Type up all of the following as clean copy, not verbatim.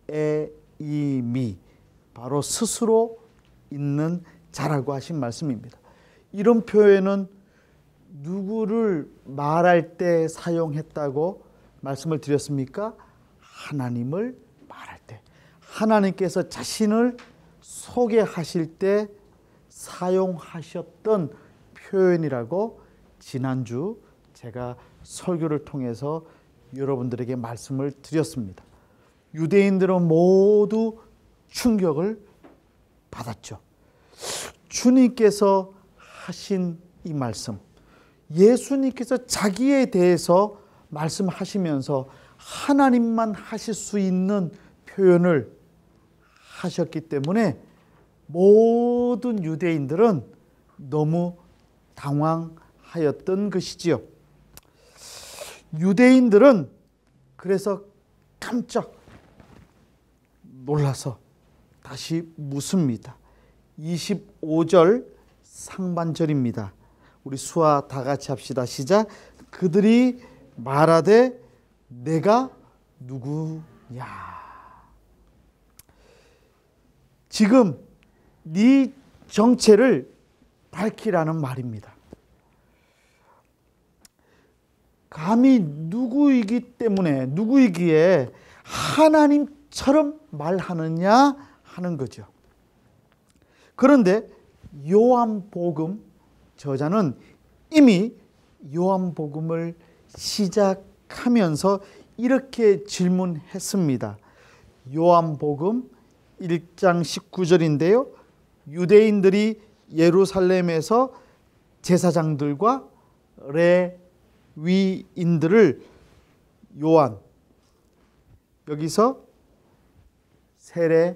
고에이미, 바로 스스로 있는 자라고 하신 말씀입니다. 이런 표현은 누구를 말할 때 사용했다고 말씀을 드렸습니까? 하나님을 말할 때, 하나님께서 자신을 소개하실 때 사용하셨던 표현이라고 지난주 제가 설교를 통해서 여러분들에게 말씀을 드렸습니다. 유대인들은 모두 충격을 받았죠. 주님께서 하신 이 말씀, 예수님께서 자기에 대해서 말씀하시면서 하나님만 하실 수 있는 표현을 하셨기 때문에 모든 유대인들은 너무 당황하였던 것이지요. 유대인들은 그래서 깜짝 놀라서 다시 묻습니다. 25절 상반절입니다. 우리 수아 다 같이 합시다. 시작. 그들이 말하되 내가 누구야. 지금 네 정체를 밝히라는 말입니다. 감히 누구이기에 하나님처럼 말하느냐 하는 거죠. 그런데 요한복음 저자는 이미 요한복음을 시작하면서 이렇게 질문했습니다. 요한복음 1장 19절인데요. 유대인들이 예루살렘에서 제사장들과 레위인들을 요한, 여기서 세례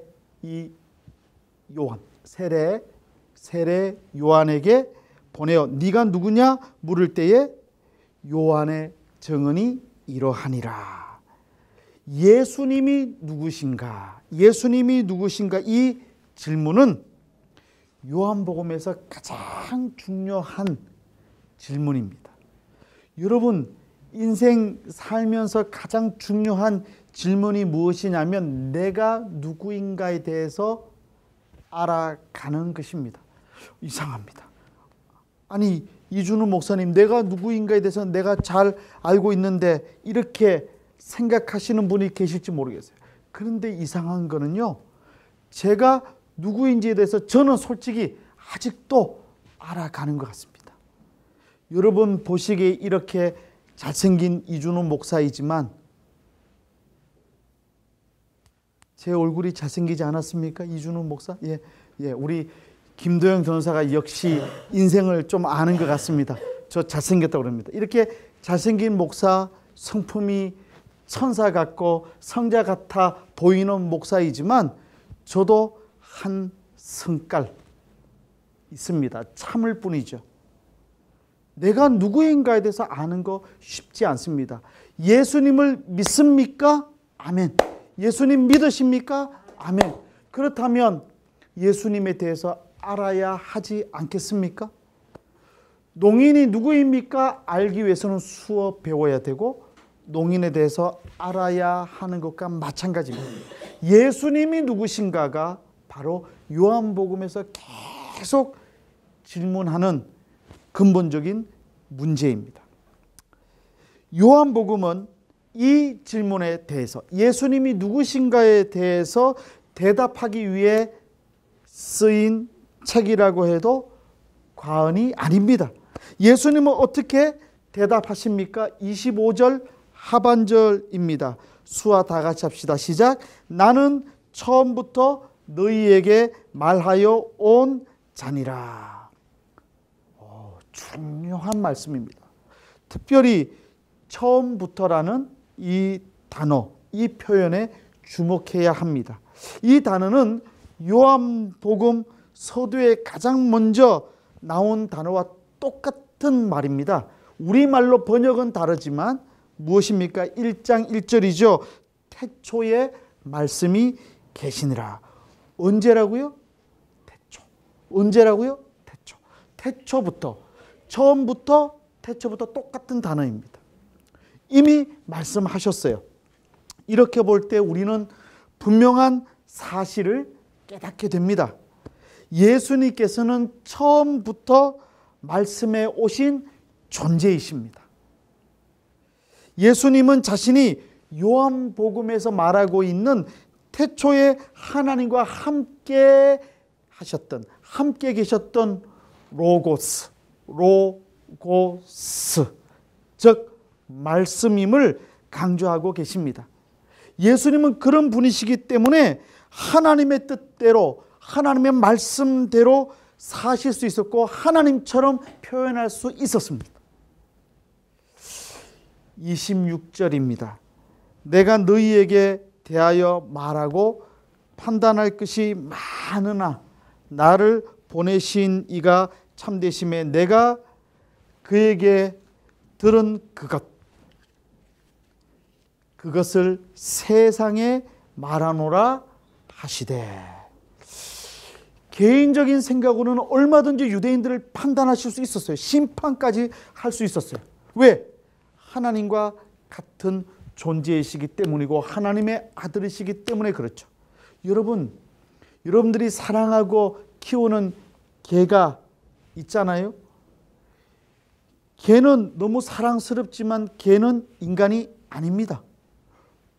요한에게 보내어 네가 누구냐 물을 때에 요한의 증언이 이러하니라. 예수님이 누구신가? 이 질문은 요한복음에서 가장 중요한 질문입니다. 여러분, 인생 살면서 가장 중요한 질문이 무엇이냐면 내가 누구인가에 대해서 알아가는 것입니다. 이상합니다. 아니, 이준우 목사님, 내가 누구인가에 대해서 내가 잘 알고 있는데 이렇게 생각하시는 분이 계실지 모르겠어요. 그런데 이상한 거는요, 제가 누구인지에 대해서 저는 솔직히 아직도 알아가는 것 같습니다. 여러분 보시기에 이렇게 잘생긴 이준우 목사이지만 제 얼굴이 잘생기지 않았습니까? 이준우 목사? 예, 우리 김도영 변호사가 역시 인생을 좀 아는 것 같습니다. 저 잘생겼다고 그럽니다. 이렇게 잘생긴 목사, 성품이 천사 같고 성자 같아 보이는 목사이지만 저도 한 성깔 있습니다. 참을 뿐이죠. 내가 누구인가에 대해서 아는 거 쉽지 않습니다. 예수님을 믿습니까? 아멘. 예수님 믿으십니까? 아멘. 그렇다면 예수님에 대해서 알아야 하지 않겠습니까? 농인이 누구입니까? 알기 위해서는 수업 배워야 되고 농인에 대해서 알아야 하는 것과 마찬가지입니다. 예수님이 누구신가가 바로 요한복음에서 계속 질문하는 근본적인 문제입니다. 요한복음은 이 질문에 대해서 예수님이 누구신가에 대해서 대답하기 위해 쓰인 책이라고 해도 과언이 아닙니다. 예수님은 어떻게 대답하십니까? 25절 하반절입니다. 수아 다 같이 합시다. 시작. 나는 처음부터 너희에게 말하여 온 자니라. 중요한 말씀입니다. 특별히 처음부터라는 이 단어, 이 표현에 주목해야 합니다. 이 단어는 요한복음 서두에 가장 먼저 나온 단어와 똑같은 말입니다. 우리말로 번역은 다르지만 무엇입니까? 1장 1절이죠. 태초에 말씀이 계시니라. 언제라고요? 태초. 언제라고요? 태초. 태초부터, 처음부터 태초부터 똑같은 단어입니다. 이미 말씀하셨어요. 이렇게 볼 때 우리는 분명한 사실을 깨닫게 됩니다. 예수님께서는 처음부터 말씀에 오신 존재이십니다. 예수님은 자신이 요한복음에서 말하고 있는 태초에 하나님과 함께 하셨던, 함께 계셨던 로고스, 즉 말씀임을 강조하고 계십니다. 예수님은 그런 분이시기 때문에 하나님의 뜻대로, 하나님의 말씀대로 사실 수 있었고 하나님처럼 표현할 수 있었습니다. 26절입니다. 내가 너희에게 대하여 말하고 판단할 것이 많으나 나를 보내신 이가 참되심에 내가 그에게 들은 그것을 세상에 말하노라 하시되. 개인적인 생각으로는 얼마든지 유대인들을 판단하실 수 있었어요. 심판까지 할 수 있었어요. 왜? 하나님과 같은 존재이시기 때문이고 하나님의 아들이시기 때문에 그렇죠. 여러분들이 사랑하고 키우는 개가 있잖아요. 개는 너무 사랑스럽지만 개는 인간이 아닙니다.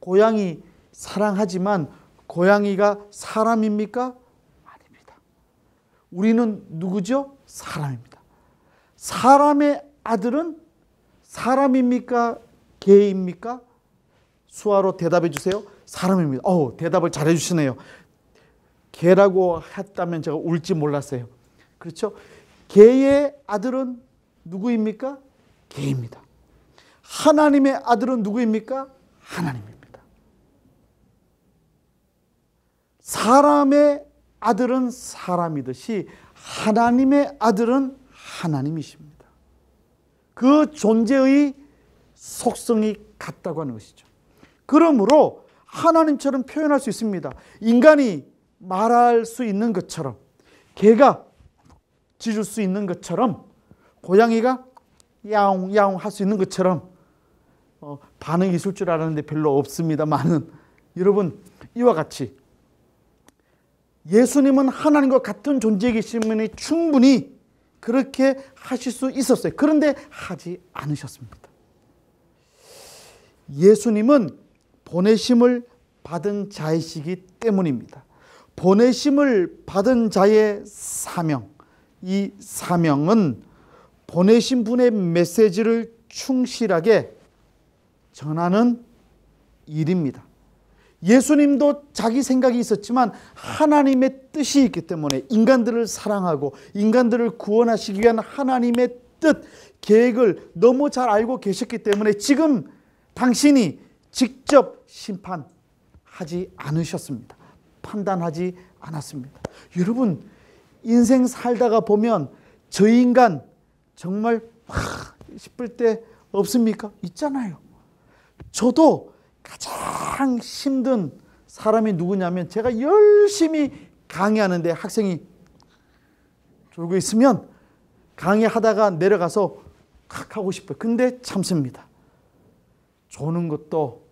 고양이 사랑하지만 고양이가 사람입니까? 아닙니다. 우리는 누구죠? 사람입니다. 사람의 아들은 사람입니까? 개입니까? 수화로 대답해 주세요. 사람입니다. 대답을 잘해 주시네요. 개라고 했다면 제가 울지 몰랐어요. 그렇죠? 개의 아들은 누구입니까? 개입니다. 하나님의 아들은 누구입니까? 하나님입니다. 사람의 아들은 사람이듯이 하나님의 아들은 하나님이십니다. 그 존재의 속성이 같다고 하는 것이죠. 그러므로 하나님처럼 표현할 수 있습니다. 인간이 말할 수 있는 것처럼, 개가 짖을 수 있는 것처럼, 고양이가 야옹 야옹 할 수 있는 것처럼 반응이 있을 줄 알았는데 별로 없습니다만은, 여러분 이와 같이 예수님은 하나님과 같은 존재이시면 충분히 그렇게 하실 수 있었어요. 그런데 하지 않으셨습니다. 예수님은 보내심을 받은 자이시기 때문입니다. 보내심을 받은 자의 사명, 이 사명은 보내신 분의 메시지를 충실하게 전하는 일입니다. 예수님도 자기 생각이 있었지만 하나님의 뜻이 있기 때문에 인간들을 사랑하고 인간들을 구원하시기 위한 하나님의 뜻, 계획을 너무 잘 알고 계셨기 때문에 지금 당신이 직접 심판하지 않으셨습니다. 판단하지 않았습니다. 여러분, 인생 살다가 보면 저 인간 정말 싶을 때 없습니까? 있잖아요. 저도 가장 힘든 사람이 누구냐면, 제가 열심히 강의하는데 학생이 졸고 있으면 강의하다가 내려가서 칵 하고 싶어요. 근데 참습니다. 조는 것도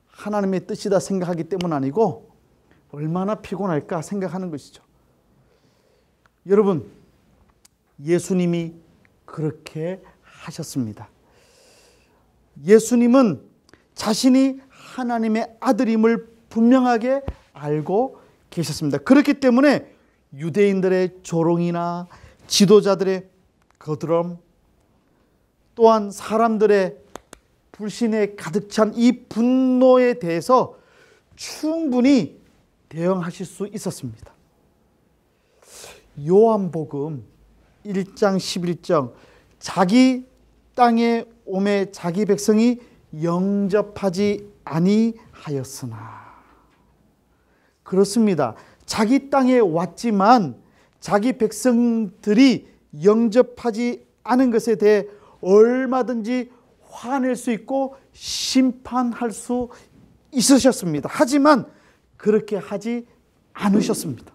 하나님의 뜻이다 생각하기 때문 아니고 얼마나 피곤할까 생각하는 것이죠. 여러분, 예수님이 그렇게 하셨습니다. 예수님은 자신이 하나님의 아들임을 분명하게 알고 계셨습니다. 그렇기 때문에 유대인들의 조롱이나 지도자들의 거드럼, 또한 사람들의 불신에 가득 찬 이 분노에 대해서 충분히 대응하실 수 있었습니다. 요한복음 1장 11절, 자기 땅에 오매 자기 백성이 영접하지 아니하였으나. 그렇습니다. 자기 땅에 왔지만 자기 백성들이 영접하지 않은 것에 대해 얼마든지 화낼 수 있고 심판할 수 있으셨습니다. 하지만 그렇게 하지 않으셨습니다.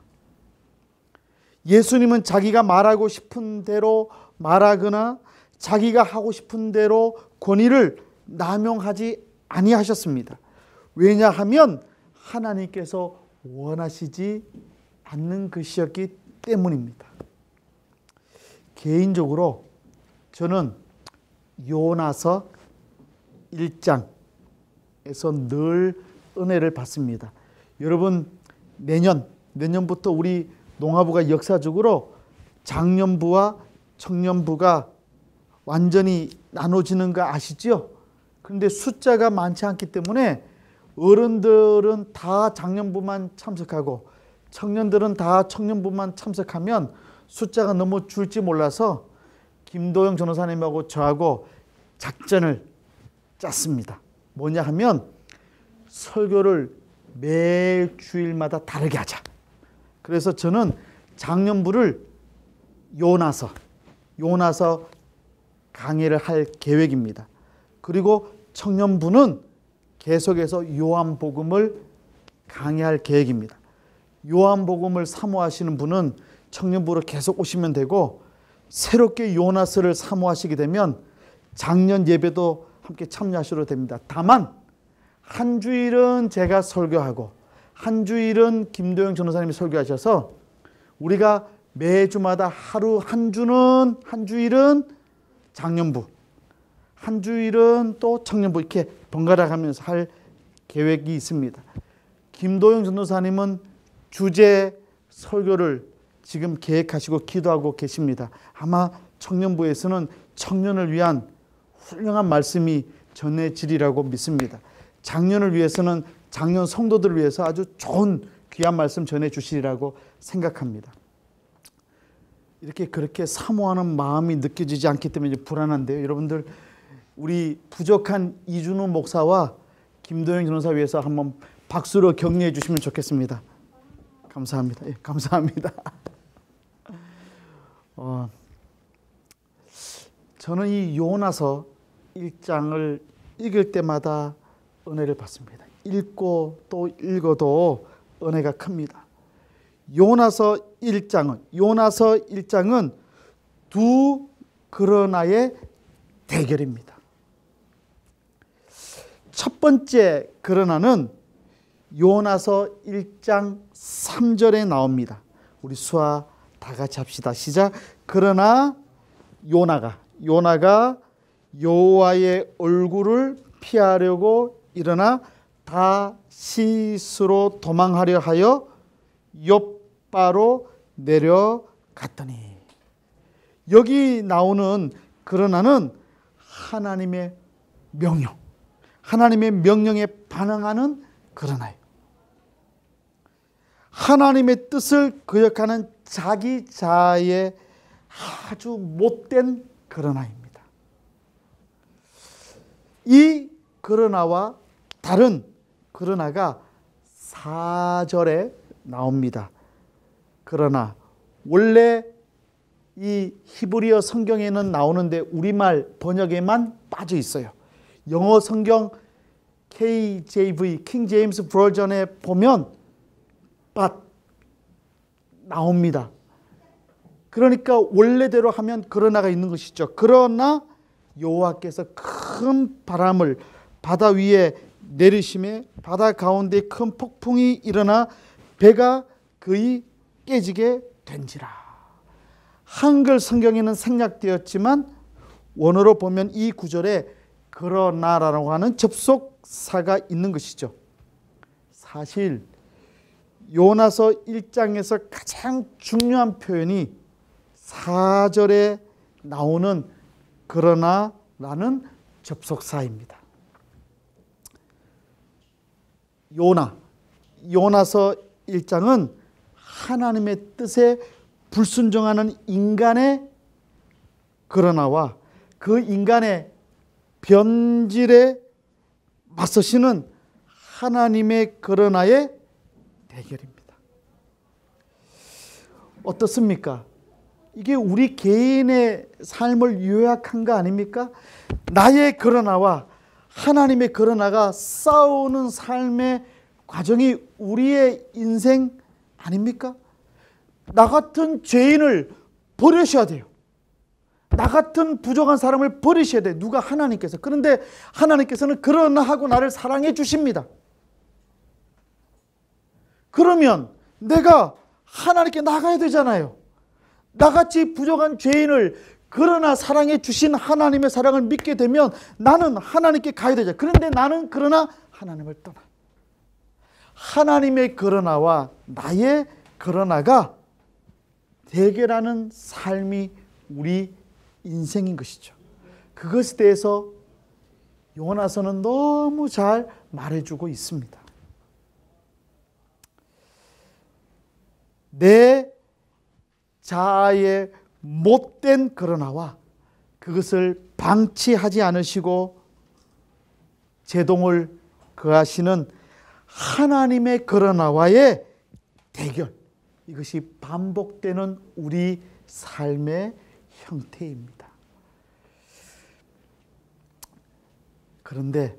예수님은 자기가 말하고 싶은 대로 말하거나 자기가 하고 싶은 대로 권위를 남용하지 아니하셨습니다. 왜냐하면 하나님께서 원하시지 않는 것이었기 때문입니다. 개인적으로 저는 요나서 1장에서 늘 은혜를 받습니다. 여러분, 내년부터 우리 농화부가 역사적으로 장년부와 청년부가 완전히 나눠지는 거 아시죠? 그런데 숫자가 많지 않기 때문에 어른들은 다 장년부만 참석하고 청년들은 다 청년부만 참석하면 숫자가 너무 줄지 몰라서 김도영 전도사님하고 저하고 작전을 짰습니다. 뭐냐 하면 설교를 매 주일마다 다르게 하자. 그래서 저는 장년부를 요나서 강의를 할 계획입니다. 그리고 청년부는 계속해서 요한복음을 강의할 계획입니다. 요한복음을 사모하시는 분은 청년부로 계속 오시면 되고, 새롭게 요나서를 사모하시게 되면 작년 예배도 함께 참여하셔도 됩니다. 다만 한 주일은 제가 설교하고 한 주일은 김도영 전도사님이 설교하셔서 우리가 매주마다 한 주일은 장년부, 한 주일은 또 청년부, 이렇게 번갈아 가면서 할 계획이 있습니다. 김도영 전도사님은 주제 설교를 지금 계획하시고 기도하고 계십니다. 아마 청년부에서는 청년을 위한 훌륭한 말씀이 전해지리라고 믿습니다. 작년을 위해서는 작년 성도들을 위해서 아주 좋은 귀한 말씀 전해주시리라고 생각합니다. 그렇게 사모하는 마음이 느껴지지 않기 때문에 불안한데요. 여러분들, 우리 부족한 이준우 목사와 김도영 전도사 위해서 한번 박수로 격려해 주시면 좋겠습니다. 감사합니다. 예, 감사합니다. 저는 이 요나서 1장을 읽을 때마다 은혜를 받습니다. 읽고 또 읽어도 은혜가 큽니다. 요나서 1장은 두 그러나의 대결입니다. 첫 번째 그러나는 요나서 1장 3절에 나옵니다. 우리 수아 다 같이 합시다. 시작. 그러나 요나가 여호와의 얼굴을 피하려고 일어나 다시스로 도망하려 하여 욥바로 내려갔더니, 여기 나오는 그러나는 하나님의 명령에 반응하는 그러나예요. 하나님의 뜻을 거역하는 자기 자아의 아주 못된 그러나입니다. 이 그러나와 다른 그러나가 4절에 나옵니다. 그러나 원래 이 히브리어 성경에는 나오는데 우리말 번역에만 빠져 있어요. 영어 성경 KJV, 킹 제임스 버전에 보면 but 나옵니다. 그러니까 원래대로 하면 그러나가 있는 것이죠. 그러나 여호와께서 큰 바람을 바다 위에 내리심에 바다 가운데 큰 폭풍이 일어나 배가 거의 깨지게 된지라. 한글 성경에는 생략되었지만 원어로 보면 이 구절에 그러나라고 하는 접속사가 있는 것이죠. 사실 요나서 1장에서 가장 중요한 표현이 4절에 나오는 그러나라는 접속사입니다. 요나서 1장은 하나님의 뜻에 불순종하는 인간의 그러나와 그 인간의 변질에 맞서시는 하나님의 그러나의 대결입니다. 어떻습니까? 이게 우리 개인의 삶을 요약한 거 아닙니까? 나의 그러나와 하나님의 그러나가 싸우는 삶의 과정이 우리의 인생 아닙니까? 나 같은 죄인을 버리셔야 돼요. 나 같은 부족한 사람을 버리셔야 돼요. 누가? 하나님께서. 그런데 하나님께서는 그러나 하고 나를 사랑해 주십니다. 그러면 내가 하나님께 나가야 되잖아요. 나같이 부족한 죄인을 그러나 사랑해 주신 하나님의 사랑을 믿게 되면 나는 하나님께 가야 되죠. 그런데 나는 그러나 하나님을 떠나. 하나님의 그러나와 나의 그러나가 대결하는 삶이 우리 인생인 것이죠. 그것에 대해서 요나서는 너무 잘 말해주고 있습니다. 내 자아의 못된 그러나와 그것을 방치하지 않으시고 제동을 거하시는 하나님의 그러나와의 대결, 이것이 반복되는 우리 삶의 형태입니다. 그런데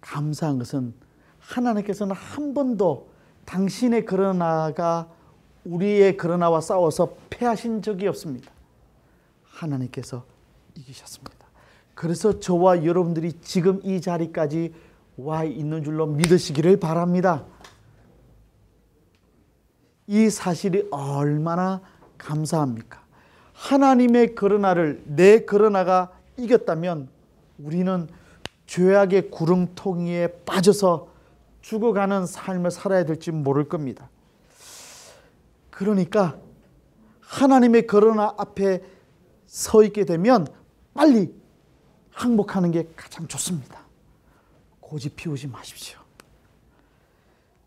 감사한 것은 하나님께서는 한 번도 당신의 그러나가 우리의 그러나와 싸워서 패하신 적이 없습니다. 하나님께서 이기셨습니다. 그래서 저와 여러분들이 지금 이 자리까지 와 있는 줄로 믿으시기를 바랍니다. 이 사실이 얼마나 감사합니까? 하나님의 그러나를 내 그러나가 이겼다면 우리는 죄악의 구렁텅이에 빠져서 죽어가는 삶을 살아야 될지 모를 겁니다. 그러니까 하나님의 그러나 앞에 서 있게 되면 빨리 항복하는 게 가장 좋습니다. 고집 피우지 마십시오.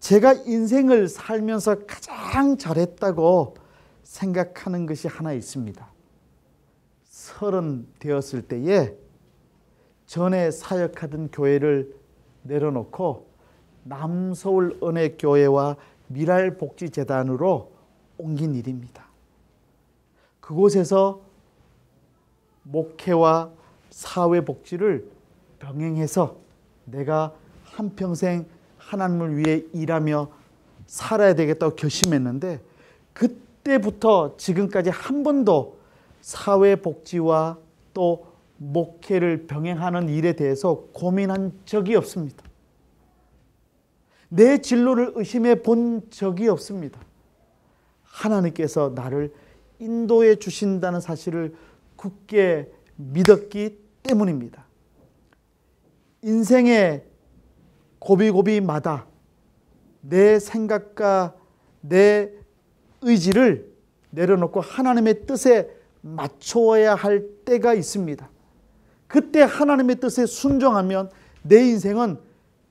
제가 인생을 살면서 가장 잘했다고 생각하는 것이 하나 있습니다. 30 되었을 때에 전에 사역하던 교회를 내려놓고 남서울 은혜교회와 미랄복지재단으로 옮긴 일입니다. 그곳에서 목회와 사회복지를 병행해서 내가 한평생 하나님을 위해 일하며 살아야 되겠다고 결심했는데 그때부터 지금까지 한 번도 사회복지와 또 목회를 병행하는 일에 대해서 고민한 적이 없습니다. 내 진로를 의심해 본 적이 없습니다. 하나님께서 나를 인도해 주신다는 사실을 굳게 믿었기 때문입니다. 인생의 고비고비마다 내 생각과 내 의지를 내려놓고 하나님의 뜻에 맞춰야 할 때가 있습니다. 그때 하나님의 뜻에 순종하면 내 인생은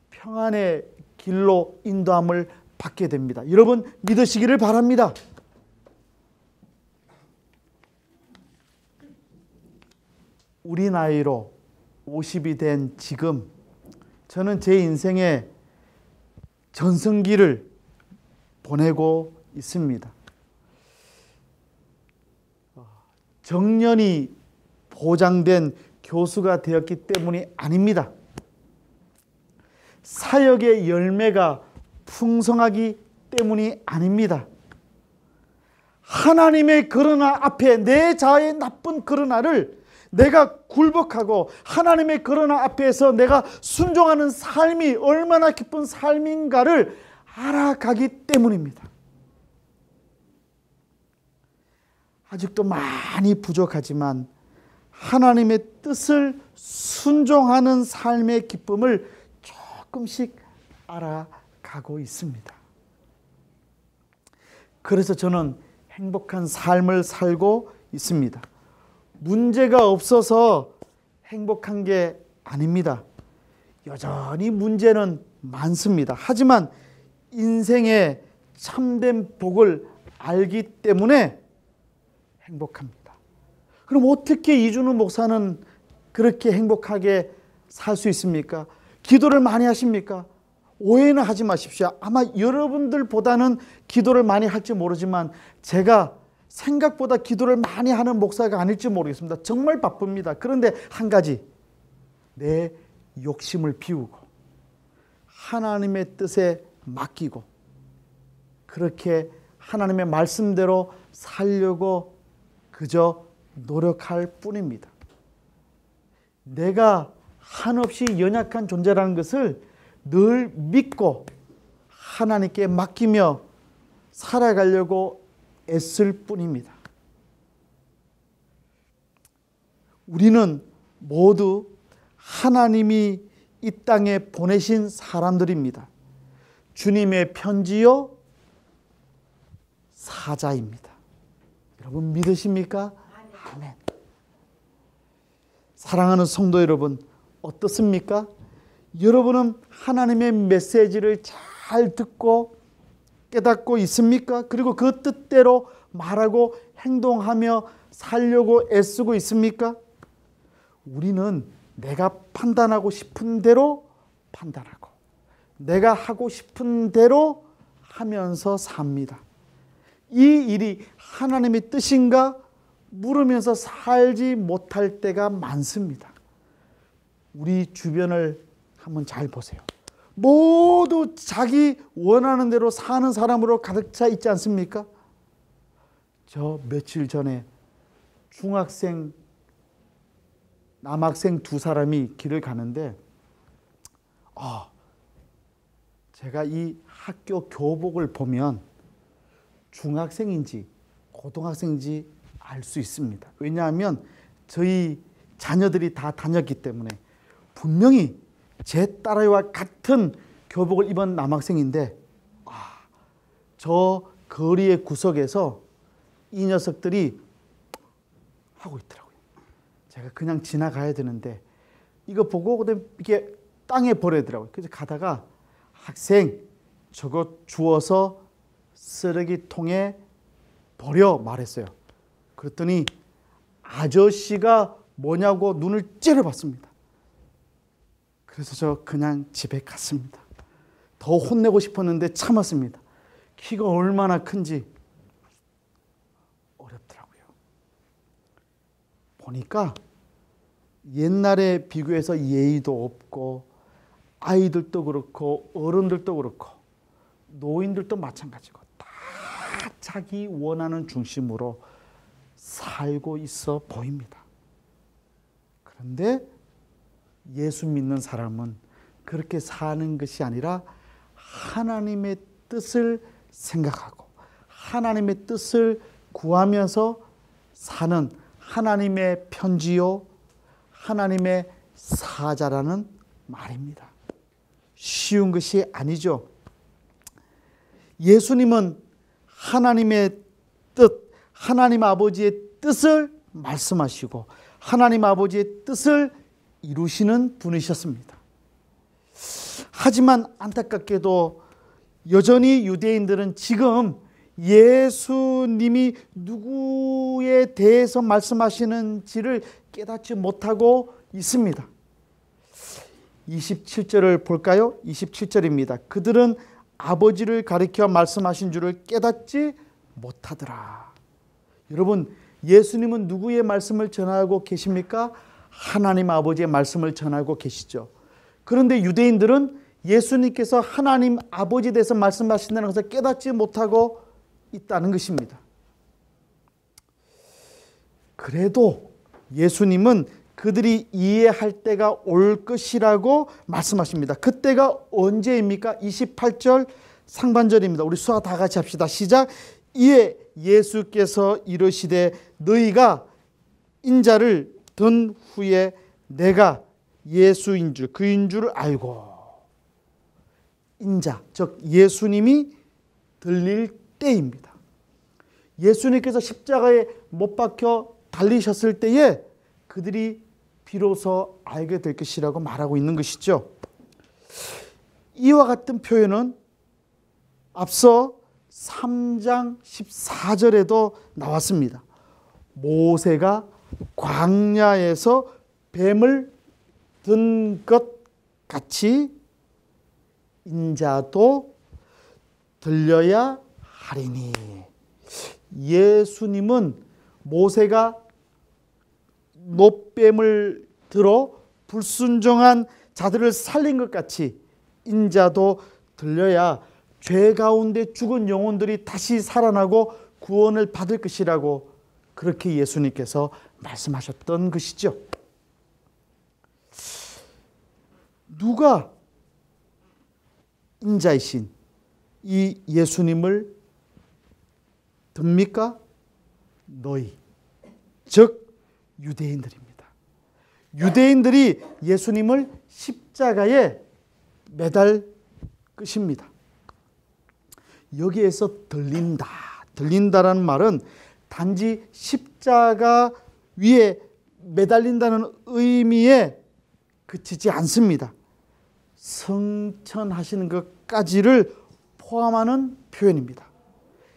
평안의 길로 인도함을 받게 됩니다. 여러분 믿으시기를 바랍니다. 우리 나이로 50이 된 지금 저는 제 인생의 전성기를 보내고 있습니다. 정년이 보장된 교수가 되었기 때문이 아닙니다. 사역의 열매가 풍성하기 때문이 아닙니다. 하나님의 그러나 앞에 내 자아의 나쁜 그러나를 내가 굴복하고 하나님의 그러나 앞에서 내가 순종하는 삶이 얼마나 기쁜 삶인가를 알아가기 때문입니다. 아직도 많이 부족하지만 하나님의 뜻을 순종하는 삶의 기쁨을 조금씩 알아가고 있습니다. 그래서 저는 행복한 삶을 살고 있습니다. 문제가 없어서 행복한 게 아닙니다. 여전히 문제는 많습니다. 하지만 인생의 참된 복을 알기 때문에 행복합니다. 그럼 어떻게 이준우 목사는 그렇게 행복하게 살 수 있습니까? 기도를 많이 하십니까? 오해는 하지 마십시오. 아마 여러분들보다는 기도를 많이 할지 모르지만 제가 생각보다 기도를 많이 하는 목사가 아닐지 모르겠습니다. 정말 바쁩니다. 그런데 한 가지, 내 욕심을 비우고 하나님의 뜻에 맡기고 그렇게 하나님의 말씀대로 살려고 그저 노력할 뿐입니다. 내가 한없이 연약한 존재라는 것을 늘 믿고 하나님께 맡기며 살아가려고 애쓸 뿐입니다. 우리는 모두 하나님이 이 땅에 보내신 사람들입니다. 주님의 편지요 사자입니다. 여러분 믿으십니까? 아멘. 사랑하는 성도 여러분, 어떻습니까? 여러분은 하나님의 메시지를 잘 듣고 깨닫고 있습니까? 그리고 그 뜻대로 말하고 행동하며 살려고 애쓰고 있습니까? 우리는 내가 판단하고 싶은 대로 판단하고 내가 하고 싶은 대로 하면서 삽니다. 이 일이 하나님의 뜻인가 물으면서 살지 못할 때가 많습니다. 우리 주변을 한번 잘 보세요. 모두 자기 원하는 대로 사는 사람으로 가득 차 있지 않습니까? 저 며칠 전에 중학생, 남학생 두 사람이 길을 가는데 제가 이 학교 교복을 보면 중학생인지 고등학생인지 알 수 있습니다. 왜냐하면 저희 자녀들이 다 다녔기 때문에 분명히 제 딸아이와 같은 교복을 입은 남학생인데 저 거리의 구석에서 이 녀석들이 하고 있더라고요. 제가 그냥 지나가야 되는데 이거 보고 그다음에 이렇게 땅에 버리더라고요. 그래서 가다가 학생 저거 주워서 쓰레기통에 버려 말했어요. 그랬더니 아저씨가 뭐냐고 눈을 째려봤습니다. 그래서 저 그냥 집에 갔습니다. 더 혼내고 싶었는데 참았습니다. 키가 얼마나 큰지 어렵더라고요. 보니까 옛날에 비교해서 예의도 없고 아이들도 그렇고 어른들도 그렇고 노인들도 마찬가지고 다 자기 원하는 중심으로 살고 있어 보입니다. 그런데 예수 믿는 사람은 그렇게 사는 것이 아니라 하나님의 뜻을 생각하고 하나님의 뜻을 구하면서 사는 하나님의 편지요 하나님의 사자라는 말입니다. 쉬운 것이 아니죠. 예수님은 하나님의 뜻, 하나님 아버지의 뜻을 말씀하시고 하나님 아버지의 뜻을 이루시는 분이셨습니다. 하지만 안타깝게도 여전히 유대인들은 지금 예수님이 누구에 대해서 말씀하시는지를 깨닫지 못하고 있습니다. 27절을 볼까요? 27절입니다. 그들은 아버지를 가리켜 말씀하신 줄을 깨닫지 못하더라. 여러분, 예수님은 누구의 말씀을 전하고 계십니까? 하나님 아버지의 말씀을 전하고 계시죠. 그런데 유대인들은 예수님께서 하나님 아버지에 대해서 말씀하신다는 것을 깨닫지 못하고 있다는 것입니다. 그래도 예수님은 그들이 이해할 때가 올 것이라고 말씀하십니다. 그때가 언제입니까? 28절 상반절입니다. 우리 수화 다 같이 합시다. 시작. 이에 예수께서 이르시되 너희가 인자를 든 후에 내가 예수인 줄 그인 줄 알고. 인자 즉 예수님이 들릴 때입니다. 예수님께서 십자가에 못 박혀 달리셨을 때에 그들이 비로소 알게 될 것이라고 말하고 있는 것이죠. 이와 같은 표현은 앞서 3장 14절에도 나왔습니다. 모세가 광야에서 뱀을 든 것 같이 인자도 들려야 하리니. 예수님은 모세가 노뱀을 들어 불순종한 자들을 살린 것 같이 인자도 들려야 죄 가운데 죽은 영혼들이 다시 살아나고 구원을 받을 것이라고 그렇게 예수님께서 말씀하셨던 것이죠. 누가 인자이신 이 예수님을 듭니까? 너희, 즉 유대인들입니다. 유대인들이 예수님을 십자가에 매달 것입니다. 여기에서 들린다라는 말은 단지 십자가 위에 매달린다는 의미에 그치지 않습니다. 성천하시는 것까지를 포함하는 표현입니다.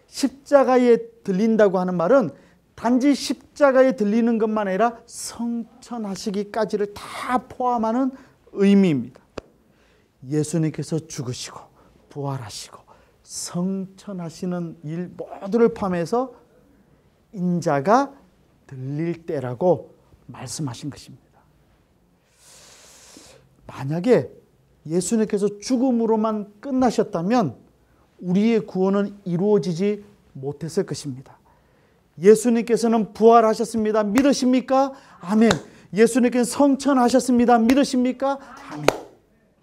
십자가에 들린다고 하는 말은 단지 십자가에 들리는 것만 아니라 성천하시기까지를 다 포함하는 의미입니다. 예수님께서 죽으시고 부활하시고 성천하시는 일 모두를 포함해서 인자가 들릴 때라고 말씀하신 것입니다. 만약에 예수님께서 죽음으로만 끝나셨다면 우리의 구원은 이루어지지 못했을 것입니다. 예수님께서는 부활하셨습니다. 믿으십니까? 아멘. 예수님께서 성천하셨습니다. 믿으십니까? 아멘.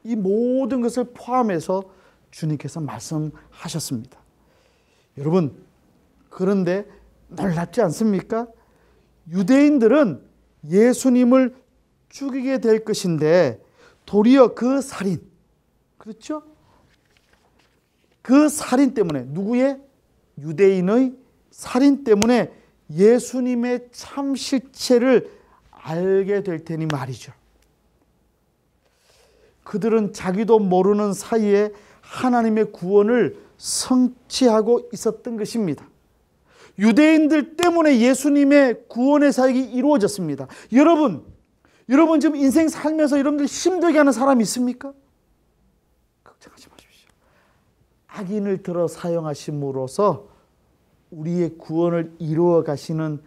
이 모든 것을 포함해서 주님께서 말씀하셨습니다. 여러분, 그런데 놀랍지 않습니까? 유대인들은 예수님을 죽이게 될 것인데 도리어 그 살인, 그렇죠? 그 살인 때문에, 누구의? 유대인의 살인 때문에 예수님의 참 실체를 알게 될 테니 말이죠. 그들은 자기도 모르는 사이에 하나님의 구원을 성취하고 있었던 것입니다. 유대인들 때문에 예수님의 구원의 사역이 이루어졌습니다. 여러분 지금 인생 살면서 여러분들 힘들게 하는 사람이 있습니까? 걱정하지 마십시오. 악인을 들어 사용하심으로써 우리의 구원을 이루어 가시는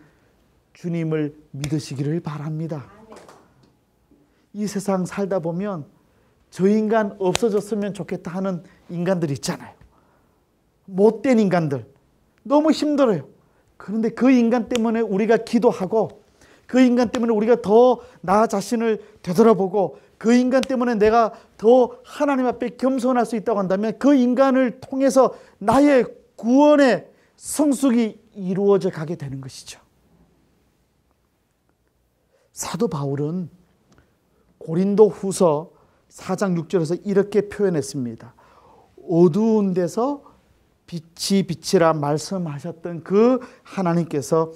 주님을 믿으시기를 바랍니다. 이 세상 살다 보면 저 인간 없어졌으면 좋겠다 하는 인간들이 있잖아요. 못된 인간들. 너무 힘들어요. 그런데 그 인간 때문에 우리가 기도하고 그 인간 때문에 우리가 더 나 자신을 되돌아보고 그 인간 때문에 내가 더 하나님 앞에 겸손할 수 있다고 한다면 그 인간을 통해서 나의 구원의 성숙이 이루어져 가게 되는 것이죠. 사도 바울은 고린도 후서 4장 6절에서 이렇게 표현했습니다. 어두운 데서 빛이라 말씀하셨던 그 하나님께서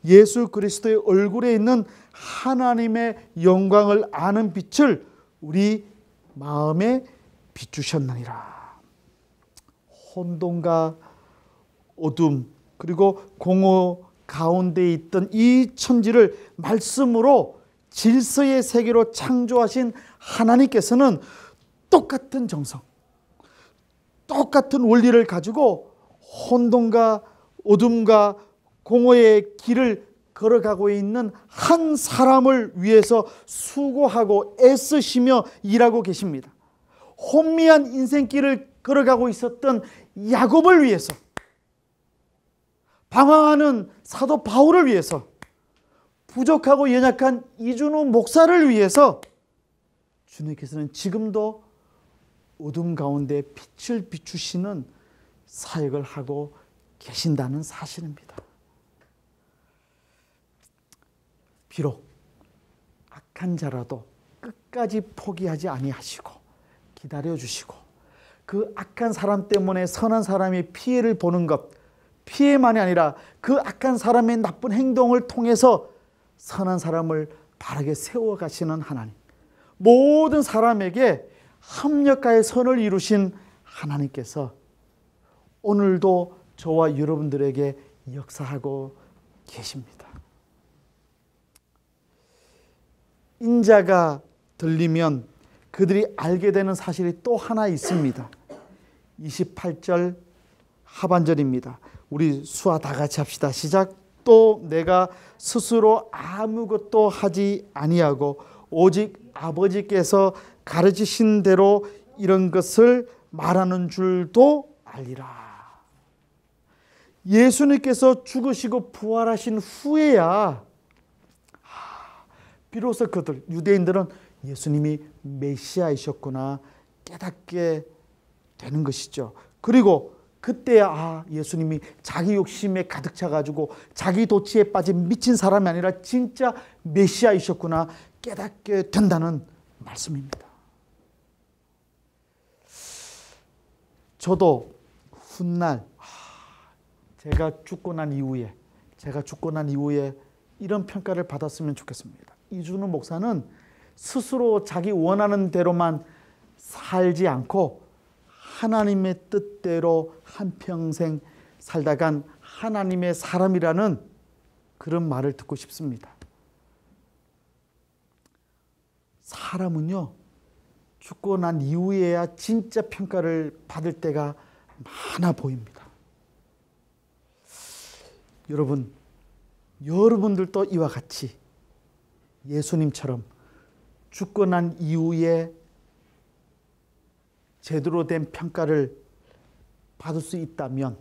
예수 그리스도의 얼굴에 있는 하나님의 영광을 아는 빛을 우리 마음에 비추셨느니라. 혼돈과 어둠 그리고 공허 가운데 있던 이 천지를 말씀으로 질서의 세계로 창조하신 하나님께서는 똑같은 정성, 똑같은 원리를 가지고 혼돈과 어둠과 공허의 길을 걸어가고 있는 한 사람을 위해서 수고하고 애쓰시며 일하고 계십니다. 혼미한 인생길을 걸어가고 있었던 야곱을 위해서, 방황하는 사도 바울을 위해서, 부족하고 연약한 이준우 목사를 위해서 주님께서는 지금도 어둠 가운데 빛을 비추시는 사역을 하고 계신다는 사실입니다. 비록 악한 자라도 끝까지 포기하지 아니하시고 기다려주시고 그 악한 사람 때문에 선한 사람이 피해를 보는 것, 피해만이 아니라 그 악한 사람의 나쁜 행동을 통해서 선한 사람을 바르게 세워가시는 하나님, 모든 사람에게 합력하여 선을 이루신 하나님께서 오늘도 저와 여러분들에게 역사하고 계십니다. 인자가 들리면 그들이 알게 되는 사실이 또 하나 있습니다. 28절 하반절입니다. 우리 수화 다 같이 합시다. 시작. 또 내가 스스로 아무것도 하지 아니하고 오직 아버지께서 가르치신 대로 이런 것을 말하는 줄도 알리라. 예수님께서 죽으시고 부활하신 후에야 비로소 그들 유대인들은 예수님이 메시아이셨구나 깨닫게 되는 것이죠. 그리고 그때야 예수님이 자기 욕심에 가득 차가지고 자기 도취에 빠진 미친 사람이 아니라 진짜 메시아이셨구나 깨닫게 된다는 말씀입니다. 저도 훗날 제가 죽고 난 이후에 이런 평가를 받았으면 좋겠습니다. 이준우 목사는 스스로 자기 원하는 대로만 살지 않고 하나님의 뜻대로 한평생 살다간 하나님의 사람이라는 그런 말을 듣고 싶습니다. 사람은요, 죽고 난 이후에야 진짜 평가를 받을 때가 많아 보입니다. 여러분들도 이와 같이 예수님처럼 죽고 난 이후에 제대로 된 평가를 받을 수 있다면,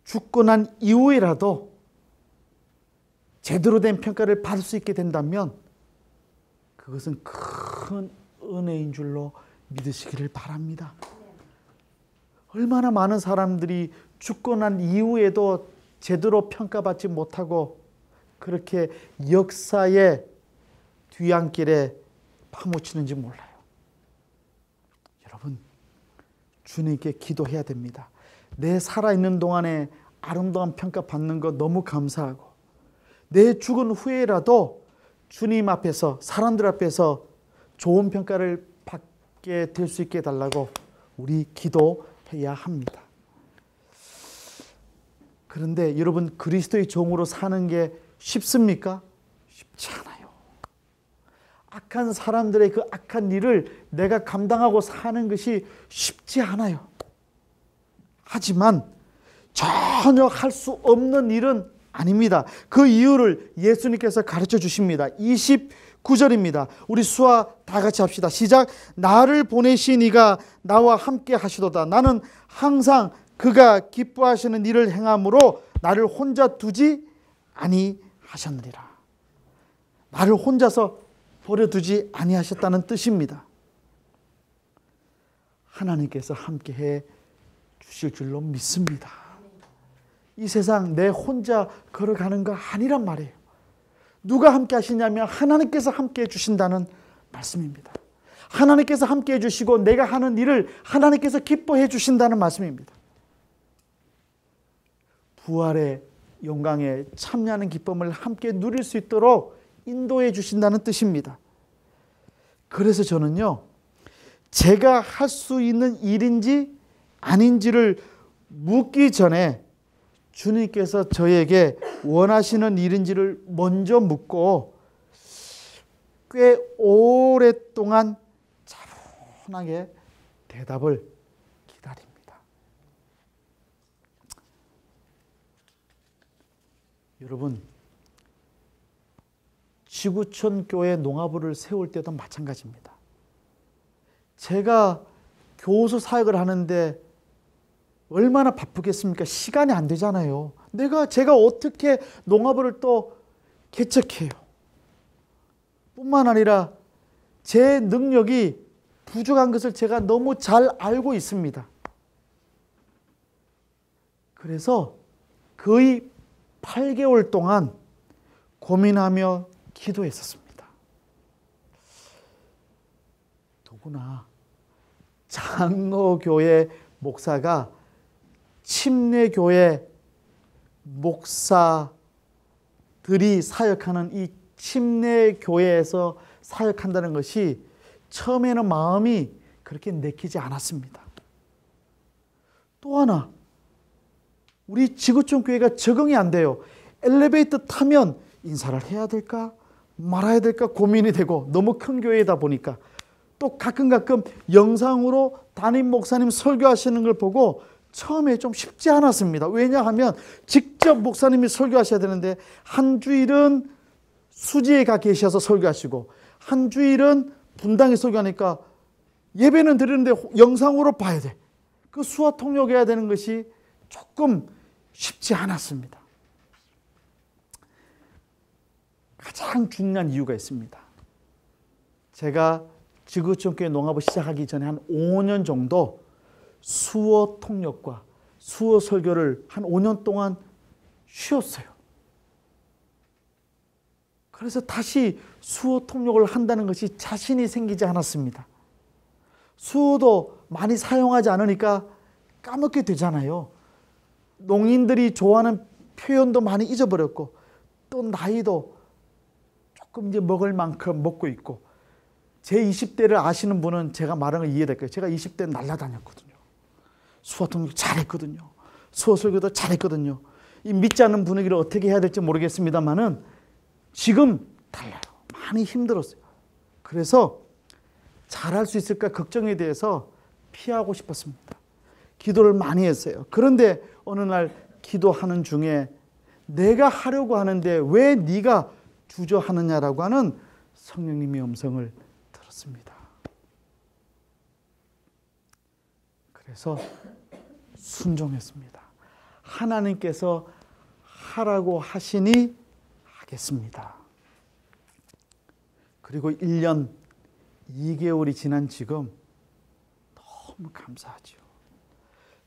죽고 난 이후에라도 제대로 된 평가를 받을 수 있게 된다면 그것은 큰 은혜인 줄로 믿으시기를 바랍니다. 얼마나 많은 사람들이 죽고 난 이후에도 제대로 평가받지 못하고 그렇게 역사의 뒤안길에 파묻히는지 몰라요. 여러분, 주님께 기도해야 됩니다. 내 살아있는 동안에 아름다운 평가받는 거 너무 감사하고, 내 죽은 후에라도 주님 앞에서, 사람들 앞에서 좋은 평가를 받게 될 수 있게 해달라고 우리 기도해야 합니다. 그런데 여러분, 그리스도의 종으로 사는 게 쉽습니까? 쉽지 않아요. 악한 사람들의 그 악한 일을 내가 감당하고 사는 것이 쉽지 않아요. 하지만 전혀 할 수 없는 일은 아닙니다. 그 이유를 예수님께서 가르쳐 주십니다. 29절입니다. 우리 수아 다 같이 합시다. 시작. 나를 보내신 이가 나와 함께 하시도다. 나는 항상 그가 기뻐하시는 일을 행함으로 나를 혼자 두지 아니하셨느니라. 나를 혼자서 버려두지 아니하셨다는 뜻입니다. 하나님께서 함께해 주실 줄로 믿습니다. 이 세상 내 혼자 걸어가는 거 아니란 말이에요. 누가 함께 하시냐면 하나님께서 함께해 주신다는 말씀입니다. 하나님께서 함께해 주시고 내가 하는 일을 하나님께서 기뻐해 주신다는 말씀입니다. 부활의 영광에 참여하는 기쁨을 함께 누릴 수 있도록 인도해 주신다는 뜻입니다. 그래서 저는요, 제가 할 수 있는 일인지 아닌지를 묻기 전에 주님께서 저에게 원하시는 일인지를 먼저 묻고 꽤 오랫동안 차분하게 대답을 기다립니다. 여러분, 지구촌 교회 농화부를 세울 때도 마찬가지입니다. 제가 교수 사역을 하는데 얼마나 바쁘겠습니까? 시간이 안 되잖아요. 제가 어떻게 농화부를 또 개척해요? 뿐만 아니라 제 능력이 부족한 것을 제가 너무 잘 알고 있습니다. 그래서 거의 8개월 동안 고민하며 기도했었습니다. 누구나 장로교회 목사가 침례교회 목사들이 사역하는 이 침례교회에서 사역한다는 것이 처음에는 마음이 그렇게 내키지 않았습니다. 또 하나, 우리 지구촌 교회가 적응이 안 돼요. 엘리베이터 타면 인사를 해야 될까 말아야 될까 고민이 되고, 너무 큰 교회이다 보니까. 또 가끔 영상으로 담임 목사님 설교하시는 걸 보고 처음에 좀 쉽지 않았습니다. 왜냐하면 직접 목사님이 설교하셔야 되는데 한 주일은 수지에 가 계셔서 설교하시고 한 주일은 분당에 설교하니까 예배는 드리는데 영상으로 봐야 돼. 그 수화 통역해야 되는 것이 조금 쉽지 않았습니다. 가장 중요한 이유가 있습니다. 제가 지구촌교회 농화부 시작하기 전에 한 5년 정도 수어 통역과 수어 설교를 한 5년 동안 쉬었어요. 그래서 다시 수어 통역을 한다는 것이 자신이 생기지 않았습니다. 수어도 많이 사용하지 않으니까 까먹게 되잖아요. 농인들이 좋아하는 표현도 많이 잊어버렸고, 또 나이도 조금 이제 먹을 만큼 먹고 있고, 제 20대를 아시는 분은 제가 말하는 거 이해될 거예요. 제가 20대 날라다녔거든요. 수어 통역 잘했거든요. 수어 설교도 잘했거든요. 이 믿지 않는 분위기를 어떻게 해야 될지 모르겠습니다만은 지금 달라요. 많이 힘들었어요. 그래서 잘할 수 있을까 걱정에 대해서 피하고 싶었습니다. 기도를 많이 했어요. 그런데 어느 날 기도하는 중에 내가 하려고 하는데 왜 네가 주저하느냐라고 하는 성령님의 음성을 들었습니다. 그래서 순종했습니다. 하나님께서 하라고 하시니 하겠습니다. 그리고 1년 2개월이 지난 지금 너무 감사하죠.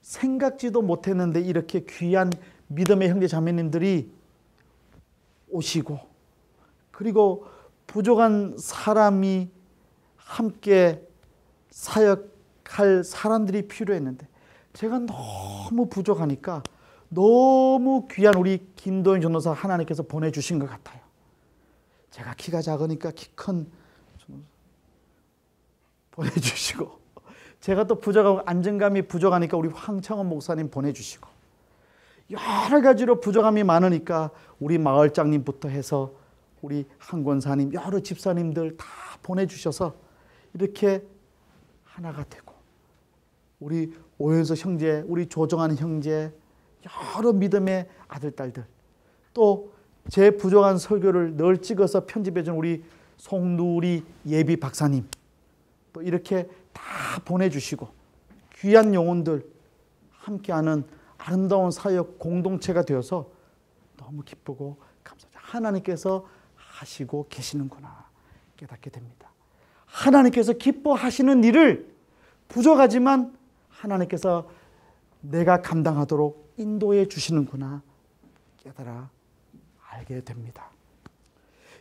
생각지도 못했는데 이렇게 귀한 믿음의 형제 자매님들이 오시고, 그리고 부족한 사람이 함께 사역할 사람들이 필요했는데 제가 너무 부족하니까 너무 귀한 우리 김도현 전도사 하나님께서 보내주신 것 같아요. 제가 키가 작으니까 키 큰 보내주시고, 제가 또 부족하고 안정감이 부족하니까 우리 황창원 목사님 보내주시고, 여러 가지로 부족함이 많으니까 우리 마을장님부터 해서 우리 한 권사님, 여러 집사님들 다 보내주셔서 이렇게 하나가 되고, 우리 오현석 형제, 우리 조정한 형제, 여러 믿음의 아들, 딸들, 또 제 부족한 설교를 늘 찍어서 편집해준 우리 송누리 예비 박사님, 또 이렇게 다 보내주시고 귀한 영혼들 함께하는 아름다운 사역 공동체가 되어서 너무 기쁘고 감사합니다. 하나님께서 하시고 계시는구나 깨닫게 됩니다. 하나님께서 기뻐하시는 일을 부족하지만 하나님께서 내가 감당하도록 인도해 주시는구나 깨달아 알게 됩니다.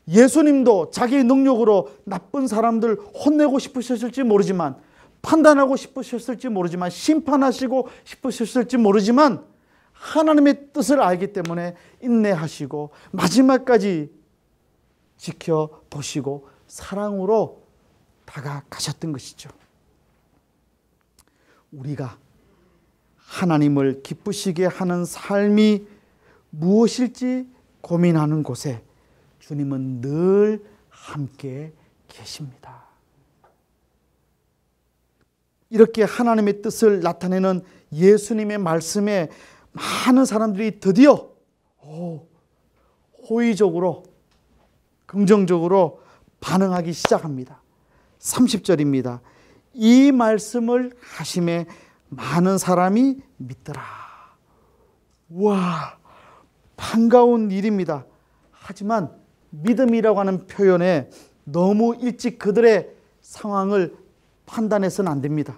예수님도 자기의 능력으로 나쁜 사람들 혼내고 싶으셨을지 모르지만, 판단하고 싶으셨을지 모르지만, 심판하시고 싶으셨을지 모르지만 하나님의 뜻을 알기 때문에 인내하시고 마지막까지 지켜보시고 사랑으로 다가가셨던 것이죠. 우리가 하나님을 기쁘시게 하는 삶이 무엇일지 고민하는 곳에 주님은 늘 함께 계십니다. 이렇게 하나님의 뜻을 나타내는 예수님의 말씀에 많은 사람들이 드디어 호의적으로, 긍정적으로 반응하기 시작합니다. 30절입니다. 이 말씀을 하심에 많은 사람이 믿더라. 와, 반가운 일입니다. 하지만 믿음이라고 하는 표현에 너무 일찍 그들의 상황을 판단해서는 안 됩니다.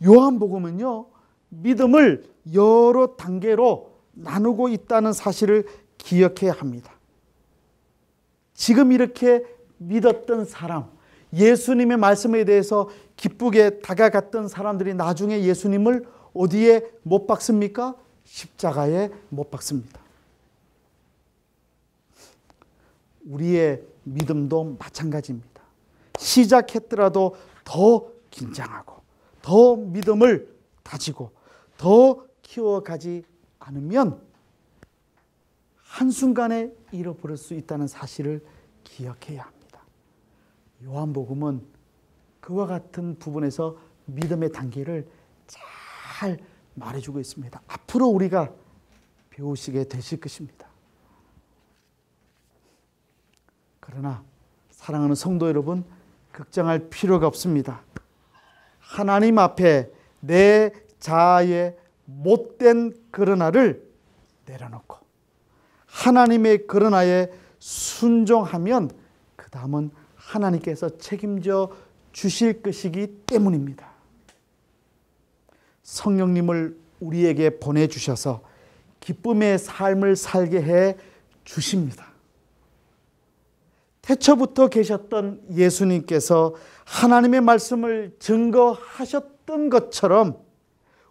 요한복음은요, 믿음을 여러 단계로 나누고 있다는 사실을 기억해야 합니다. 지금 이렇게 믿었던 사람, 예수님의 말씀에 대해서 기쁘게 다가갔던 사람들이 나중에 예수님을 어디에 못 박습니까? 십자가에 못 박습니다. 우리의 믿음도 마찬가지입니다. 시작했더라도 더 긴장하고 더 믿음을 다지고 더 키워가지 않으면 한순간에 잃어버릴 수 있다는 사실을 기억해야 합니다. 요한복음은 그와 같은 부분에서 믿음의 단계를 잘 말해주고 있습니다. 앞으로 우리가 배우시게 되실 것입니다. 그러나 사랑하는 성도 여러분, 걱정할 필요가 없습니다. 하나님 앞에 내 자아의 못된 그러나를 내려놓고 하나님의 그러나에 순종하면 그 다음은 하나님께서 책임져 주실 것이기 때문입니다. 성령님을 우리에게 보내주셔서 기쁨의 삶을 살게 해 주십니다. 태초부터 계셨던 예수님께서 하나님의 말씀을 증거하셨던 것처럼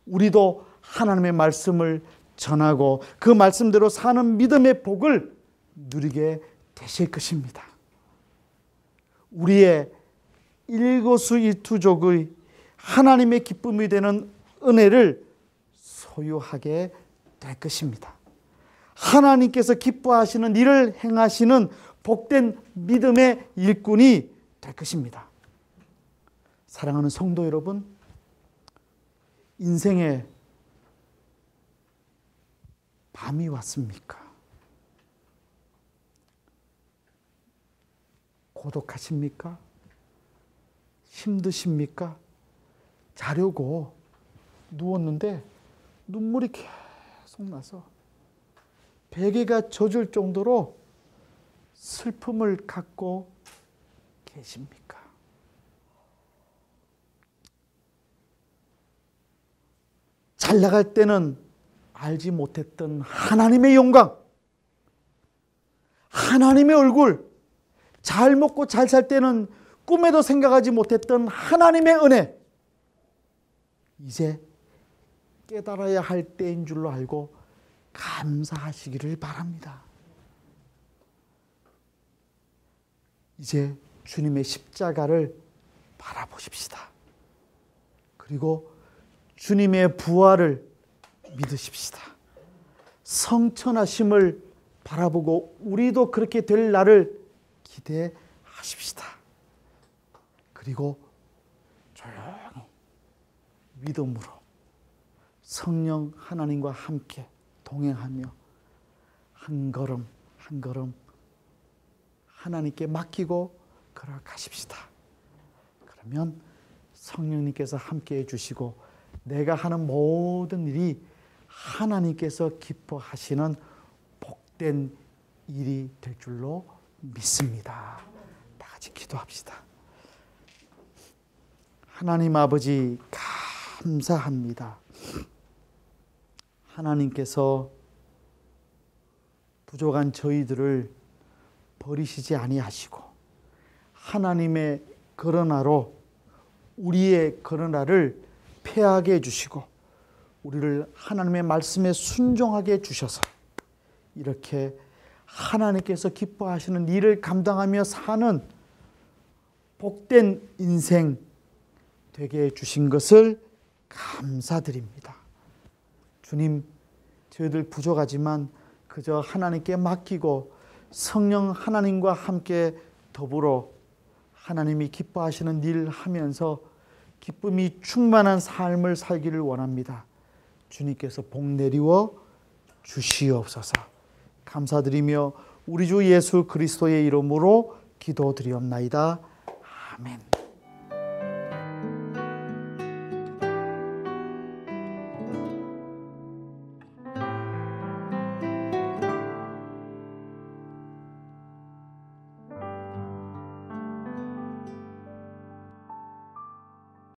우리도 하나님의 말씀을 전하고 그 말씀대로 사는 믿음의 복을 누리게 되실 것입니다. 우리의 일거수일투족의 하나님의 기쁨이 되는 은혜를 소유하게 될 것입니다. 하나님께서 기뻐하시는 일을 행하시는 복된 믿음의 일꾼이 될 것입니다. 사랑하는 성도 여러분, 인생에 밤이 왔습니까? 고독하십니까? 힘드십니까? 자려고 누웠는데 눈물이 계속 나서 베개가 젖을 정도로 슬픔을 갖고 계십니까? 잘 나갈 때는 알지 못했던 하나님의 영광, 하나님의 얼굴, 잘 먹고 잘 살 때는 꿈에도 생각하지 못했던 하나님의 은혜, 이제 깨달아야 할 때인 줄로 알고 감사하시기를 바랍니다. 이제 주님의 십자가를 바라보십시다. 그리고 주님의 부활을 믿으십시다. 성천하심을 바라보고 우리도 그렇게 될 날을 기대하십시다. 그리고 조용히 믿음으로 성령 하나님과 함께 동행하며 한 걸음 한 걸음 하나님께 맡기고 걸어가십시다. 그러면 성령님께서 함께 해주시고 내가 하는 모든 일이 하나님께서 기뻐하시는 복된 일이 될 줄로 믿습니다. 다 같이 기도합시다. 하나님 아버지 감사합니다. 하나님께서 부족한 저희들을 버리시지 아니하시고 하나님의 그러나로 우리의 그러나를 패하게 해주시고 우리를 하나님의 말씀에 순종하게 해주셔서 이렇게 하나님께서 기뻐하시는 일을 감당하며 사는 복된 인생 되게 해주신 것을 감사드립니다. 주님, 저희들 부족하지만 그저 하나님께 맡기고 성령 하나님과 함께 더불어 하나님이 기뻐하시는 일 하면서 기쁨이 충만한 삶을 살기를 원합니다. 주님께서 복 내리워 주시옵소서. 감사드리며 우리 주 예수 그리스도의 이름으로 기도드리옵나이다. 아멘.